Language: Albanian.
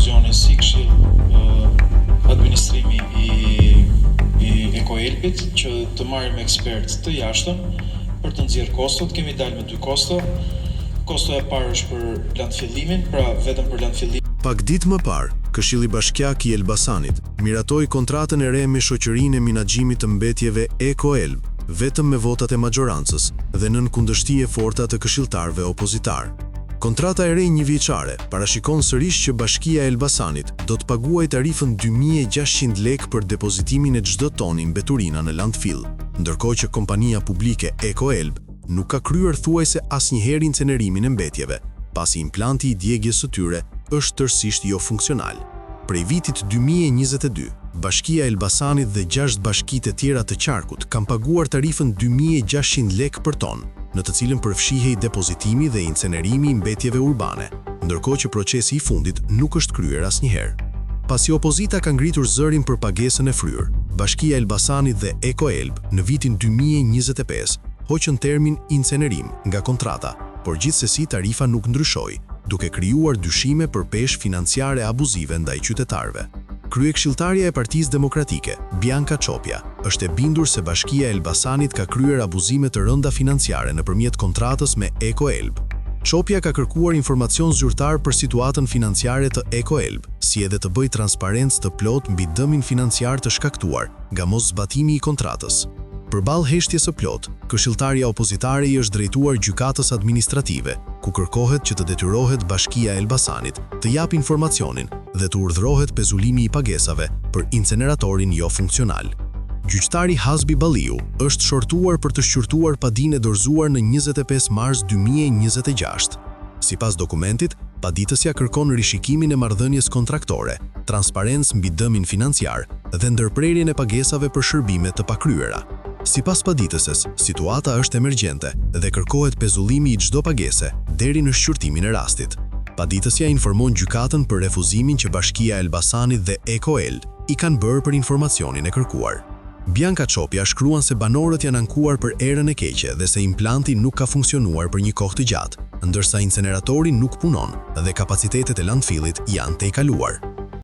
diskuzioni si këshill administrimi i Ekoelbit që të marrim ekspert të jashtëm për të nxjerrë kostot. Kemi dalë me 2 kosto. Kosto e parë është për lantfillimin, pra vetëm për lantfillimin. Pak ditë më parë, Këshilli Bashkiak i Elbasanit miratoi kontratën e re me shoqërinë e menaxhimit të mbetjeve Ekoelb, vetëm me votat e majorancës dhe nën kundërshti e forta të këshilltarëve opozitar. Kontrata e re njëvjeçare parashikon sërish që Bashkia e Elbasanit do të paguajë tarifën 2600 lekë për depozitimin e çdo toni mbeturina në landfill, ndërkohë që kompania publike Ekoelb nuk ka kryer thuajse asnjëherë incenerimin e mbetjeve, pasi implanti i djegjes së tyre është tërësisht jo funksional. Prej vitit 2022, Bashkia e Elbasanit dhe 6 bashkitë e tjera të qarkut kanë paguar tarifën 2600 lekë për ton, në të cilën përfshihej depozitimi dhe incenerimi i mbetjeve urbane, ndërkohë që procesi i fundit nuk është kryer asnjëherë. Pasi opozita ka ngritur zërin për pagesën e fryrë, Bashkia e Elbasanit dhe Ekoelb në vitin 2025 hoqën termin incenerim nga kontrata, por gjithsesi tarifa nuk ndryshoi, duke krijuar dyshime për peshë financiare abuzive ndaj qytetarëve. Kryekëshilltarja e Partisë Demokratike, Bianca Çopja, është e bindur se Bashkia e Elbasanit ka kryer abuzime të rënda financiare nëpërmjet kontratës me Ekoelb. Çopja ka kërkuar informacion zyrtar për situatën financiare të Ekoelb, si edhe të bëjë transparencë të plotë mbi dëmin financiar të shkaktuar nga moszbatimi i kontratës. Përballë heshtjes së plotë, këshilltarja opozitare i është drejtuar gjykatës administrative, ku kërkohet që të detyrohet Bashkia e Elbasanit të japë informacionin dhe të urdhërohet pezullimi i pagesave për inceneratorin jo funksional. Gjyqtari Hasbi Balliu është shortuar për të shqyrtuar padinë e dorëzuar në 25 mars 2026. Sipas dokumentit, paditësja kërkon rishikimin e marrëdhënies kontraktore, transparencë mbi dëmin financiar dhe ndërprerjen e pagesave për shërbime të pakryera. Sipas paditëses, situata është emergjente dhe kërkohet pezullimi i çdo pagese deri në shqyrtimin e rastit. Paditësja informon gjykatën për refuzimin që Bashkia e Elbasanit dhe Ekoelb i kanë bërë për informacionin e kërkuar. Bianca Çopja shkruan se banorët janë ankuar për erën e keqe dhe se implanti nuk ka funksionuar për një kohë të gjatë, ndërsa inceneratori nuk punon dhe kapacitetet e landfillit janë tejkaluar.